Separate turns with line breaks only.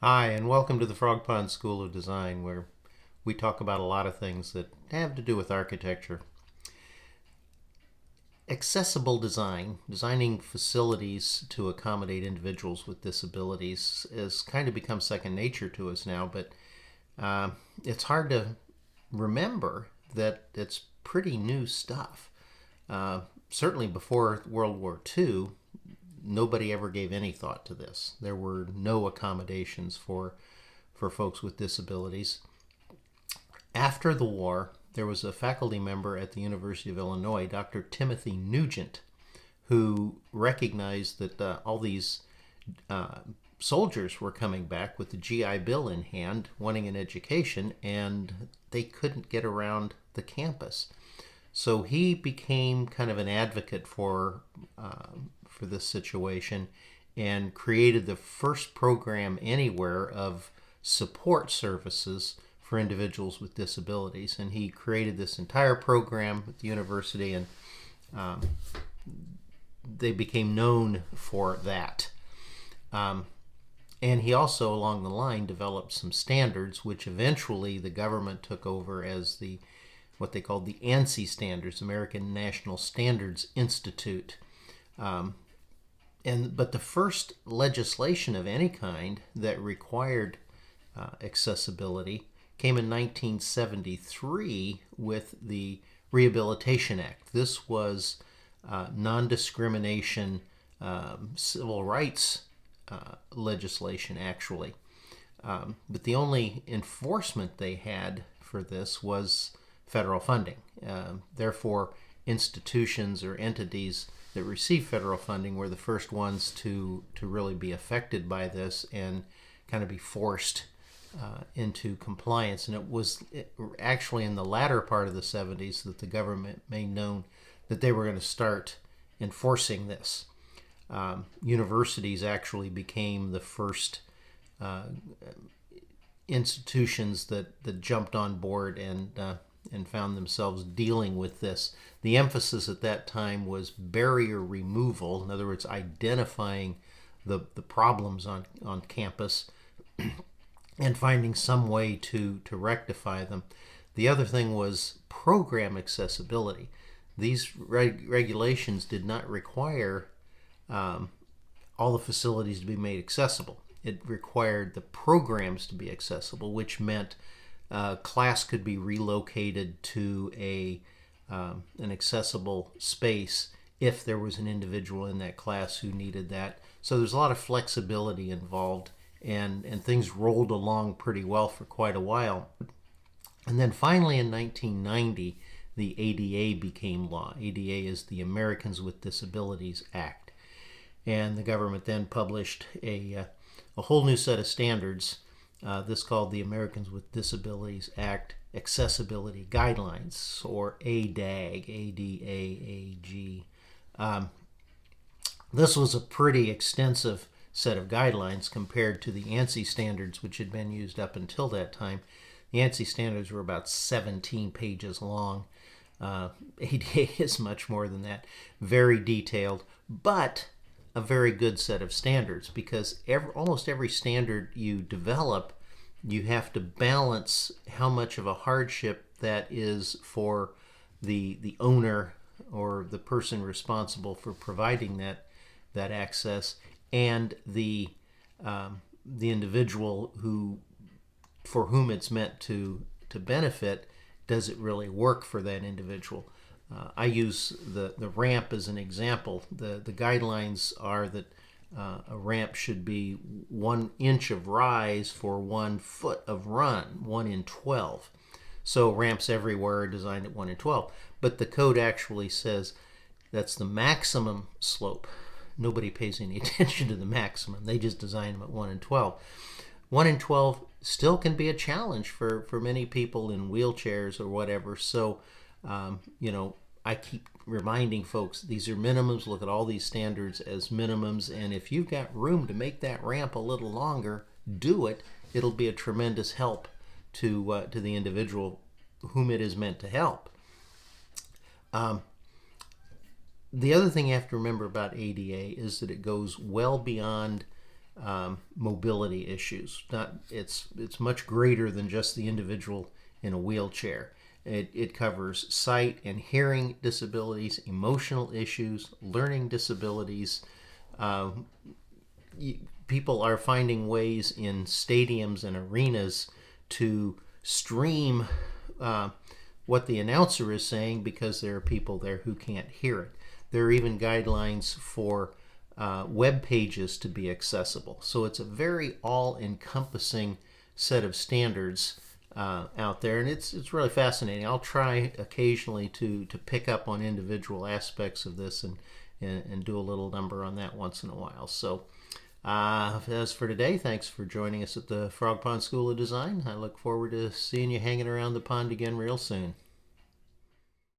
Hi, and welcome to the Frog Pond School of Design, where we talk about a lot of things that have to do with architecture. Accessible design, designing facilities to accommodate individuals with disabilities, has kind of become second nature to us now, but it's hard to remember that it's pretty new stuff. Certainly before World War II, nobody ever gave any thought to this. There were no accommodations for folks with disabilities. After the war, there was a faculty member at the University of Illinois, Dr. Timothy Nugent, who recognized that all these uh, soldiers were coming back with the GI Bill in hand, wanting an education, and they couldn't get around the campus. So he became kind of an advocate for this situation and created the first program anywhere of support services for individuals with disabilities. And he created this entire program at the university, and um, they became known for that. Um, and he also, along the line, developed some standards, which eventually the government took over as the what they called the ANSI standards, American National Standards Institute. Um, but the first legislation of any kind that required accessibility came in 1973 with the Rehabilitation Act. This was non-discrimination civil rights legislation, actually. But the only enforcement they had for this was federal funding. Therefore, institutions or entities that receive federal funding were the first ones to really be affected by this and kind of be forced into compliance. And it was actually in the latter part of the 70s that the government made known that they were going to start enforcing this. Universities actually became the first institutions that jumped on board and found themselves dealing with this. The emphasis at that time was barrier removal, in other words, identifying the problems on campus and finding some way to rectify them. The other thing was program accessibility. These regulations did not require all the facilities to be made accessible. It required the programs to be accessible, which meant class could be relocated to an accessible space if there was an individual in that class who needed that. So there's a lot of flexibility involved, and things rolled along pretty well for quite a while. And then finally in 1990, the ADA became law. ADA is the Americans with Disabilities Act. And the government then published a whole new set of standards, this called the Americans with Disabilities Act Accessibility Guidelines, or ADAAG, ADAAG. This was a pretty extensive set of guidelines compared to the ANSI standards, which had been used up until that time. The ANSI standards were about 17 pages long. ADA is much more than that, very detailed, but a very good set of standards, because almost every standard you develop, you have to balance how much of a hardship that is for the owner or the person responsible for providing that access, and the individual for whom it's meant to benefit. Does it really work for that individual? I use the ramp as an example. The guidelines are that a ramp should be 1 inch of rise for 1 foot of run, 1 in 12. So ramps everywhere are designed at 1 in 12. But the code actually says that's the maximum slope. Nobody pays any attention to the maximum. They just design them at 1 in 12. 1 in 12 still can be a challenge for many people in wheelchairs or whatever. So, I keep reminding folks these are minimums. Look at all these standards as minimums. And if you've got room to make that ramp a little longer, do it. It'll be a tremendous help to the individual whom it is meant to help. The other thing you have to remember about ADA is that it goes well beyond mobility issues. It's much greater than just the individual in a wheelchair. It covers sight and hearing disabilities, emotional issues, learning disabilities. People are finding ways in stadiums and arenas to stream what the announcer is saying because there are people there who can't hear it. There are even guidelines for web pages to be accessible. So it's a very all-encompassing set of standards out there, and it's really fascinating. I'll try occasionally to pick up on individual aspects of this and do a little number on that once in a while. So as for today, thanks for joining us at the Frog Pond School of Design. I look forward to seeing you hanging around the pond again real soon.